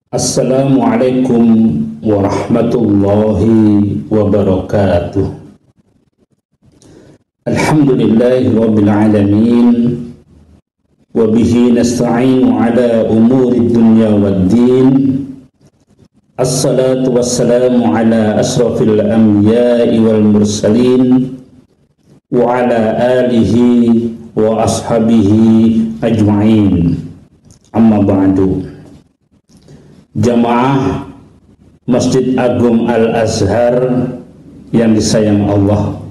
Assalamualaikum warahmatullahi wabarakatuh. Alhamdulillahi rabbil alamin, wa bihi nasta'inu ala umuri dunya waddin. Assalatu wassalamu ala asrafil anbiya'i wal mursalin wa ala alihi wa ashabihi ajma'in. Amma ba'du. Jamaah Masjid Agung Al-Azhar yang disayang Allah,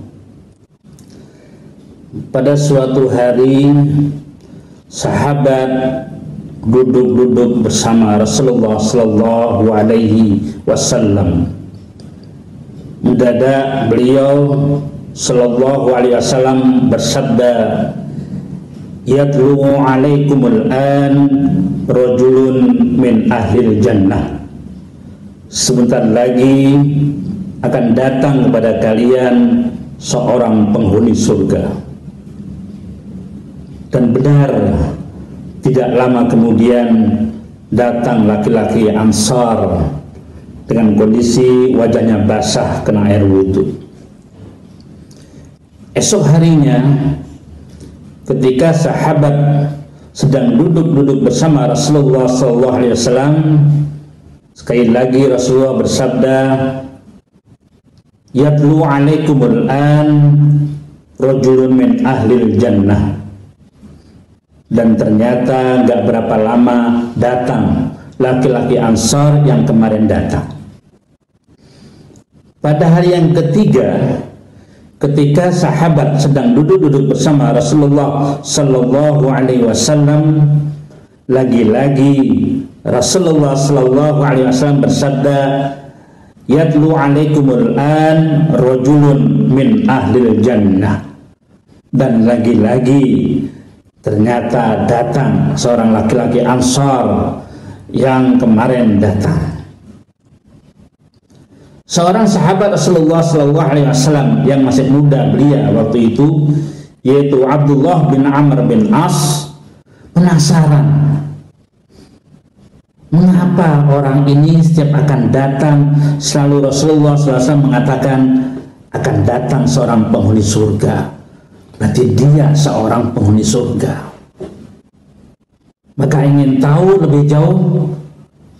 pada suatu hari sahabat duduk-duduk bersama Rasulullah Sallallahu Alaihi Wasallam. Mendadak beliau Sallallahu Alaihi Wasallam bersabda, "Yatlu alaikumul an rajulun min ahlil jannah." Sebentar lagi akan datang kepada kalian seorang penghuni surga. Dan benar, tidak lama kemudian datang laki-laki Ansar dengan kondisi wajahnya basah kena air wudhu. Esok harinya, ketika sahabat sedang duduk-duduk bersama Rasulullah SAW, sekali lagi Rasulullah bersabda, "Yatlu alaikumul an rajulun min ahlil jannah." Dan ternyata gak berapa lama datang laki-laki Ansar yang kemarin datang. Pada hari yang ketiga, ketika sahabat sedang duduk-duduk bersama Rasulullah Sallallahu Alaihi Wasallam, lagi-lagi Rasulullah Sallallahu Alaihi Wasallam bersabda, "Yatlu alaikumul an rajulun min ahlil jannah." Dan lagi-lagi ternyata datang seorang laki-laki Ansar yang kemarin datang. Seorang sahabat Rasulullah Sallallahu Alaihi Wasallam yang masih muda belia waktu itu, yaitu Abdullah bin Amr bin As, penasaran mengapa orang ini setiap akan datang selalu Rasulullah SAW mengatakan akan datang seorang penghuni surga, berarti dia seorang penghuni surga. Maka ingin tahu lebih jauh,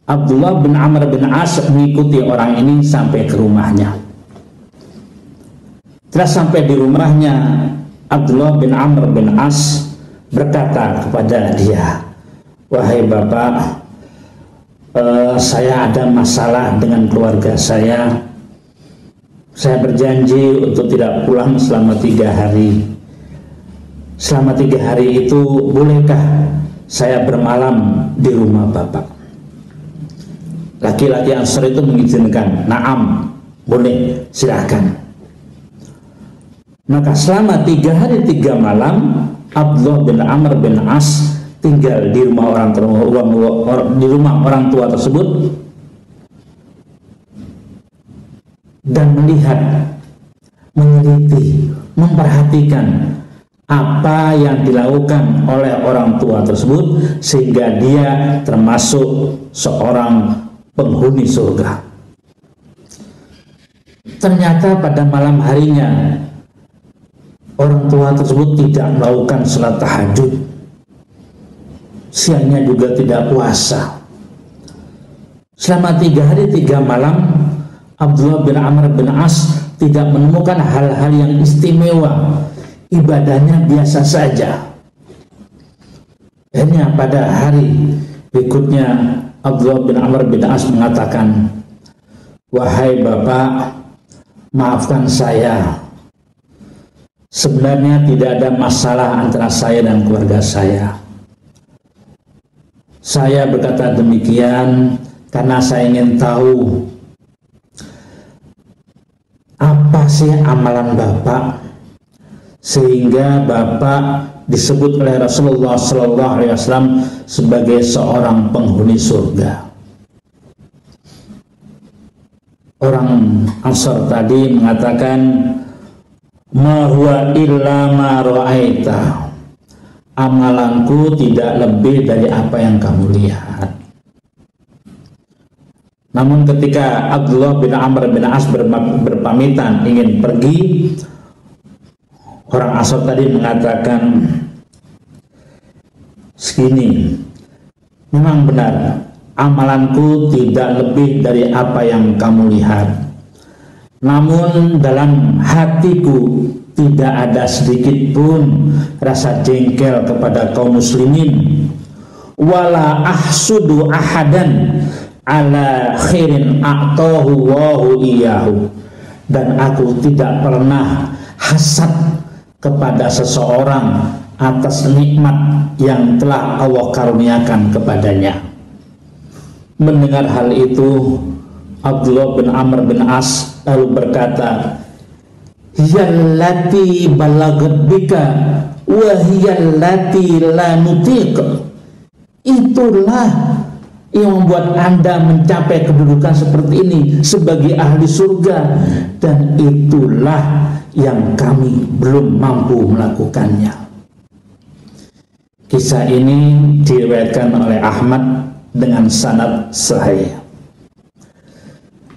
Abdullah bin Amr bin As mengikuti orang ini sampai ke rumahnya. Setelah sampai di rumahnya, Abdullah bin Amr bin As berkata kepada dia, "Wahai bapak, saya ada masalah dengan keluarga saya. Saya berjanji untuk tidak pulang selama 3 hari. Selama 3 hari itu bolehkah saya bermalam di rumah bapak?" Laki-laki Ansar itu mengizinkan, "Naam, boleh, silakan." Maka selama 3 hari 3 malam Abdullah bin Amr bin As tinggal di rumah orang tua tersebut dan melihat, meneliti, memperhatikan apa yang dilakukan oleh orang tua tersebut sehingga dia termasuk seorang penghuni surga. Ternyata pada malam harinya orang tua tersebut tidak melakukan salat tahajud, siangnya juga tidak puasa. Selama 3 hari 3 malam Abdullah bin Amr bin As tidak menemukan hal-hal yang istimewa, ibadahnya biasa saja. Akhirnya pada hari berikutnya Abdullah bin Amr bin As mengatakan, "Wahai bapak, maafkan saya. Sebenarnya tidak ada masalah antara saya dan keluarga saya. Saya berkata demikian karena saya ingin tahu apa sih amalan Bapak sehingga Bapak disebut oleh Rasulullah SAW sebagai seorang penghuni surga. Orang Ansar tadi mengatakan, ma huwa illa ma ra'aita, amalanku tidak lebih dari apa yang kamu lihat. Namun ketika Abdullah bin Amr bin As berpamitan ingin pergi, orang Ansar tadi mengatakan segini, memang benar amalanku tidak lebih dari apa yang kamu lihat, namun dalam hatiku tidak ada sedikit pun rasa jengkel kepada kaum muslimin, wala ahsudu ahadan ala khairin a'tahu Allahu iyyahu, dan aku tidak pernah hasad kepada seseorang atas nikmat yang telah Allah karuniakan kepadanya. Mendengar hal itu, Abdullah bin Amr bin As lalu berkata, hiyallati balagat bika wa hiyallati la nutiq, itulah yang membuat Anda mencapai kedudukan seperti ini sebagai ahli surga, dan itulah yang kami belum mampu melakukannya. Kisah ini diriwayatkan oleh Ahmad dengan sanad sahih.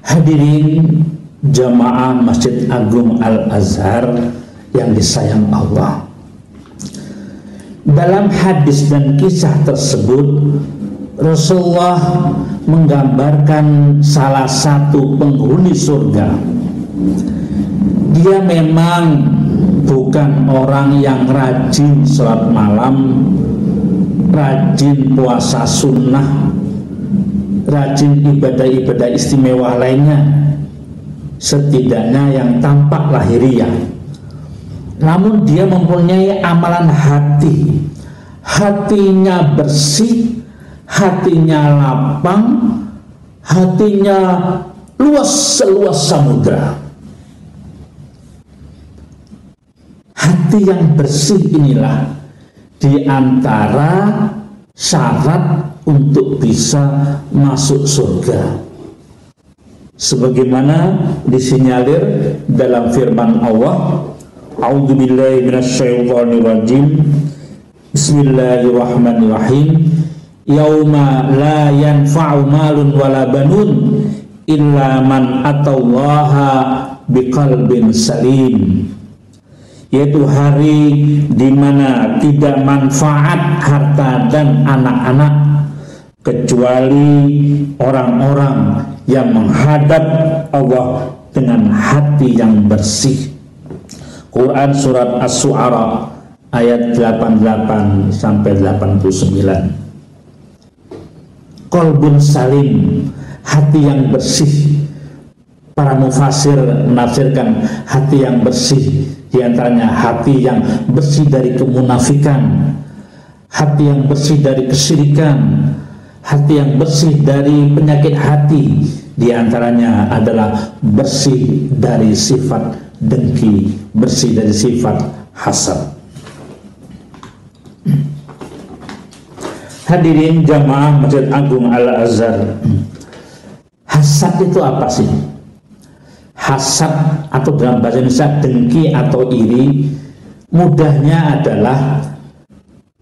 Hadirin jamaah Masjid Agung Al-Azhar yang disayang Allah, dalam hadis dan kisah tersebut Rasulullah menggambarkan salah satu penghuni surga. Dia memang bukan orang yang rajin sholat malam, rajin puasa sunnah, rajin ibadah-ibadah istimewa lainnya, setidaknya yang tampak lahiriah. Namun dia mempunyai amalan hati, hatinya bersih, hatinya lapang, hatinya luas seluas samudra. Hati yang bersih inilah di antara syarat untuk bisa masuk surga, sebagaimana disinyalir dalam firman Allah, a'udzubillahi minasyaitonirrajim, bismillahirrahmanirrahim, yauma la yanfa'u malun wala banun illa man atallaha biqalbin salim, yaitu hari di mana tidak manfaat harta dan anak-anak kecuali orang-orang yang menghadap Allah dengan hati yang bersih. Quran surat Asy-Syu'ara ayat 88 sampai 89. Qalbun salim, hati yang bersih. Para mufasir menafsirkan hati yang bersih, di antaranya hati yang bersih dari kemunafikan, hati yang bersih dari kesyirikan, hati yang bersih dari penyakit hati, di antaranya adalah bersih dari sifat dengki, bersih dari sifat hasad. Hadirin jamaah Masjid Agung Al-Azhar, hasad itu apa sih? Hasad atau dalam bahasa Indonesia dengki atau iri, mudahnya adalah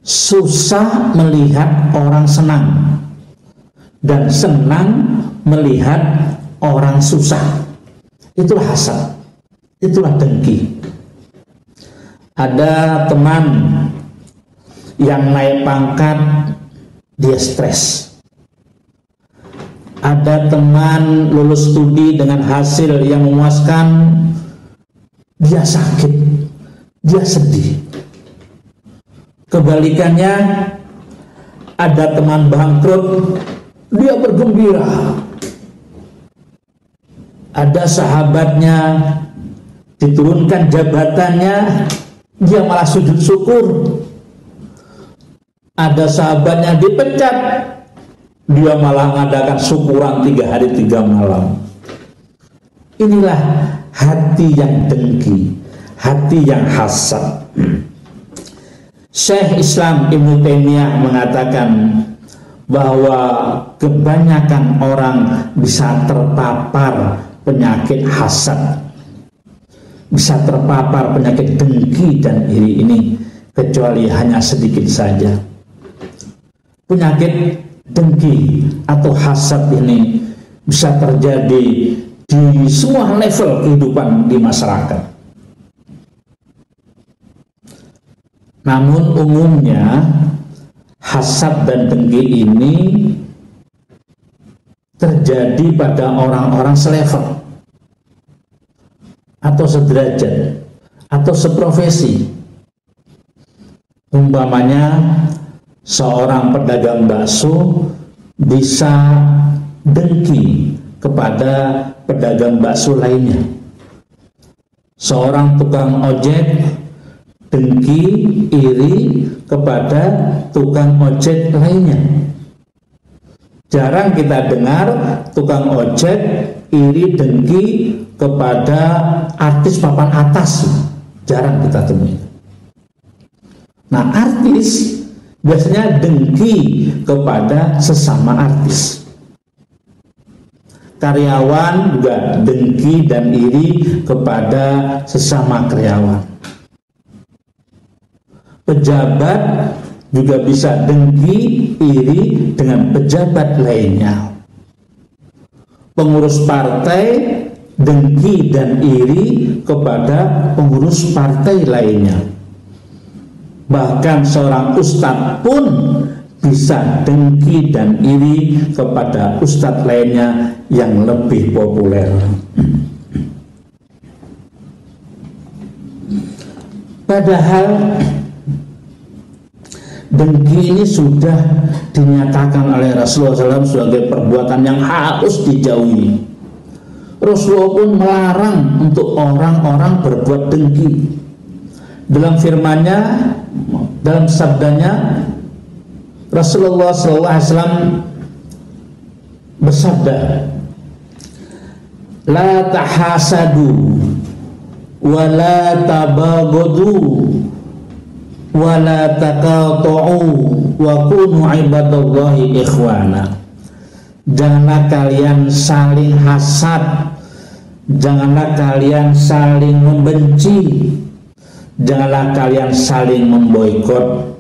susah melihat orang senang dan senang melihat orang susah. Itulah hasad, itulah dengki. Ada teman yang naik pangkat, dia stres. Ada teman lulus studi dengan hasil yang memuaskan, dia sakit, dia sedih. Kebalikannya, ada teman bangkrut, dia bergembira. Ada sahabatnya diturunkan jabatannya, dia malah sujud syukur. Ada sahabatnya dipecat, dia malah mengadakan syukuran 3 hari 3 malam. Inilah hati yang dengki, hati yang hasad. Syekh Islam Ibnu Taimiyah mengatakan bahwa kebanyakan orang bisa terpapar penyakit hasad, bisa terpapar penyakit dengki dan iri ini, kecuali hanya sedikit saja. Penyakit dengki atau hasad ini bisa terjadi di semua level kehidupan di masyarakat. Namun umumnya hasad dan dengki ini terjadi pada orang-orang selevel atau sederajat atau seprofesi. Umpamanya seorang pedagang bakso bisa dengki kepada pedagang bakso lainnya. Seorang tukang ojek dengki, iri kepada tukang ojek lainnya. Jarang kita dengar tukang ojek iri dengki kepada artis papan atas. Jarang kita temui. Nah, artis biasanya dengki kepada sesama artis. Karyawan juga dengki dan iri kepada sesama karyawan. Pejabat juga bisa dengki, iri dengan pejabat lainnya. Pengurus partai dengki dan iri kepada pengurus partai lainnya. Bahkan seorang ustadz pun bisa dengki dan iri kepada ustadz lainnya yang lebih populer. Padahal dengki ini sudah dinyatakan oleh Rasulullah SAW sebagai perbuatan yang harus dijauhi. Rasulullah pun melarang untuk orang-orang berbuat dengki. Dalam firman-Nya, dalam sabdanya, Rasulullah SAW bersabda, "La tahasadu wa la tabaghadu wa la taqatu'u wa kunu ibadallahi ikhwana." Janganlah kalian saling hasad, janganlah kalian saling membenci, janganlah kalian saling memboikot.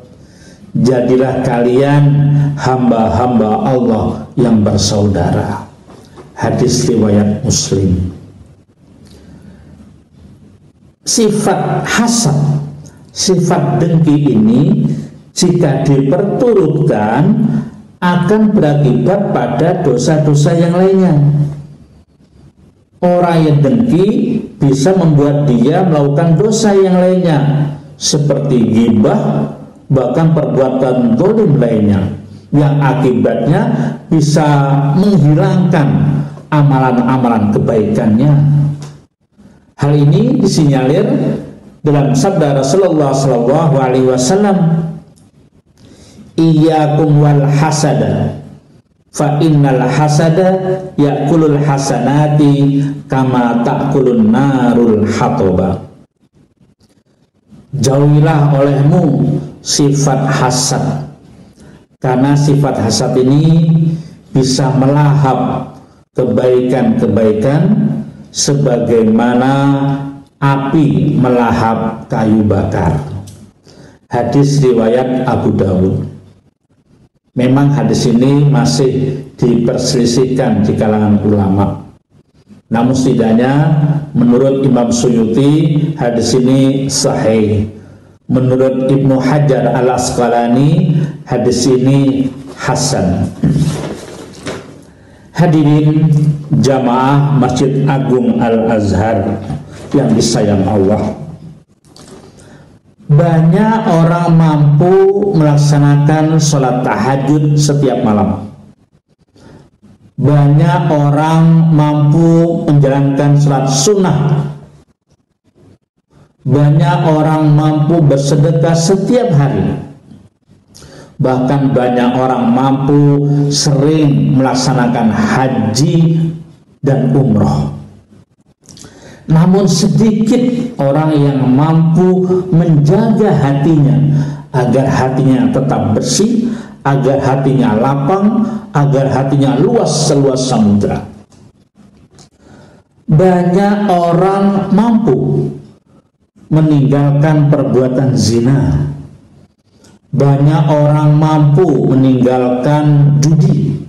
Jadilah kalian hamba-hamba Allah yang bersaudara. Hadis riwayat Muslim. Sifat hasad, sifat dengki ini jika diperturutkan akan berakibat pada dosa-dosa yang lainnya. Orang yang dengki bisa membuat dia melakukan dosa yang lainnya seperti ghibah, bahkan perbuatan zalim lainnya yang akibatnya bisa menghilangkan amalan-amalan kebaikannya. Hal ini disinyalir dalam sabda Rasulullah SAW, "Iyyakum wal hasada, fa innal hasada ya'kulul hasanati kama ta'kulun narul hatoba." Jauhilah olehmu sifat hasad, karena sifat hasad ini bisa melahap kebaikan-kebaikan sebagaimana api melahap kayu bakar. Hadis riwayat Abu Dawud. Memang hadis ini masih diperselisihkan di kalangan ulama. Namun setidaknya menurut Imam Suyuti hadis ini sahih. Menurut Ibnu Hajar Al-Asqalani hadis ini hasan. Hadirin jamaah Masjid Agung Al-Azhar yang disayang Allah, banyak orang mampu melaksanakan sholat tahajud setiap malam. Banyak orang mampu menjalankan sholat sunnah. Banyak orang mampu bersedekah setiap hari. Bahkan banyak orang mampu sering melaksanakan haji dan umroh. Namun sedikit orang yang mampu menjaga hatinya agar hatinya tetap bersih, agar hatinya lapang, agar hatinya luas seluas samudra. Banyak orang mampu meninggalkan perbuatan zina. Banyak orang mampu meninggalkan judi.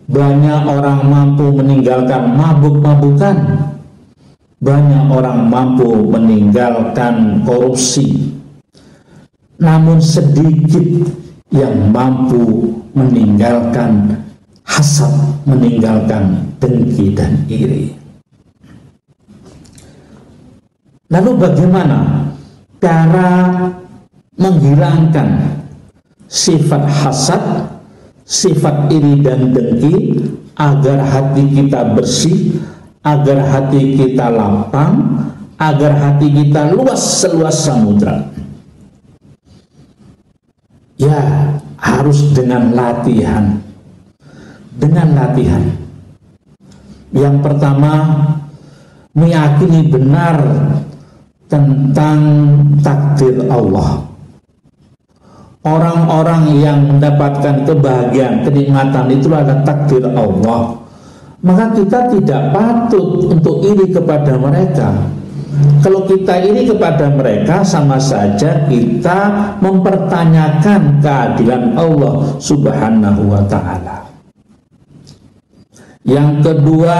Banyak orang mampu meninggalkan mabuk-mabukan. Banyak orang mampu meninggalkan korupsi. Namun sedikit yang mampu meninggalkan hasad, meninggalkan dengki dan iri. Lalu bagaimana cara menghilangkan sifat hasad, sifat iri dan dengki agar hati kita bersih, agar hati kita lapang, agar hati kita luas seluas samudra? Ya, harus dengan latihan. Dengan latihan. Yang pertama, meyakini benar tentang takdir Allah. Orang-orang yang mendapatkan kebahagiaan, kenikmatan itu adalah takdir Allah. Maka kita tidak patut untuk iri kepada mereka. Kalau kita iri kepada mereka, sama saja kita mempertanyakan keadilan Allah Subhanahu wa ta'ala. Yang kedua,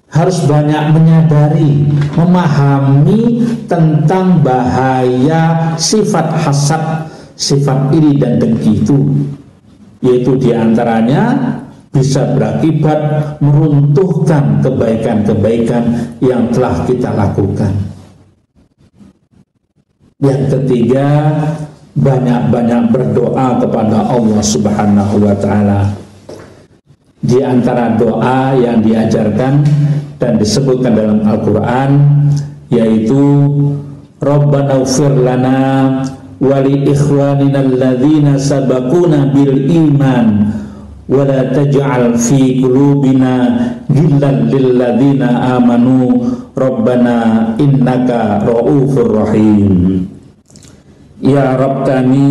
harus banyak menyadari, memahami tentang bahaya sifat hasad, sifat iri dan dengki itu, yaitu diantaranya bisa berakibat meruntuhkan kebaikan-kebaikan yang telah kita lakukan. Yang ketiga, banyak-banyak berdoa kepada Allah Subhanahu wa ta'ala. Di antara doa yang diajarkan dan disebutkan dalam Al-Quran yaitu Rabbana ighfir lana wa li ikhwanina alladhina sabaquna bil iman wa la taj'al fi qulubina ghillan lil ladzina amanu Rabbana innaka ra'ufur rahim. Ya Rabb kami,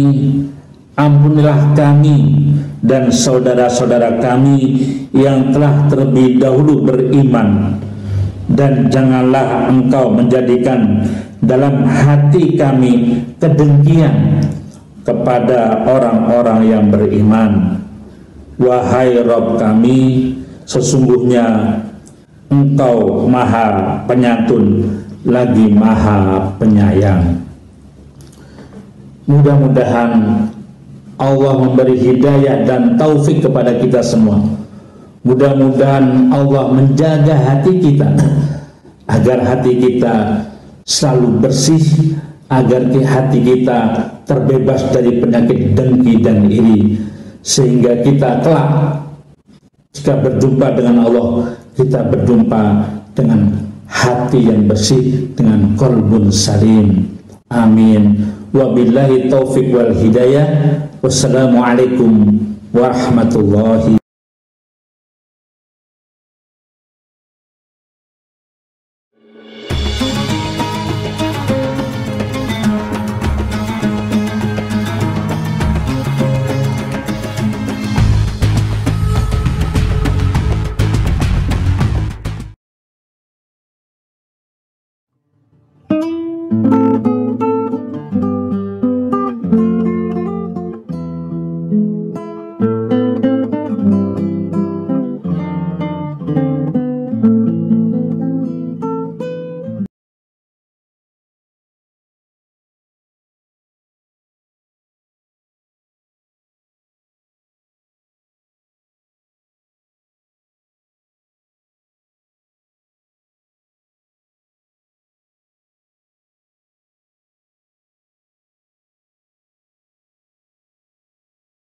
ampunilah kami dan saudara-saudara kami yang telah terlebih dahulu beriman, dan janganlah Engkau menjadikan dalam hati kami kedengkian kepada orang-orang yang beriman. Wahai Rabb kami, sesungguhnya Engkau Maha Penyantun lagi Maha Penyayang. Mudah-mudahan Allah memberi hidayah dan taufik kepada kita semua. Mudah-mudahan Allah menjaga hati kita agar hati kita selalu bersih, agar hati kita terbebas dari penyakit dengki dan iri, sehingga kita kelak jika berjumpa dengan Allah, kita berjumpa dengan hati yang bersih, dengan qalbun salim. Amin. Wabillahi taufiq wal hidayah. Wassalamualaikum warahmatullahi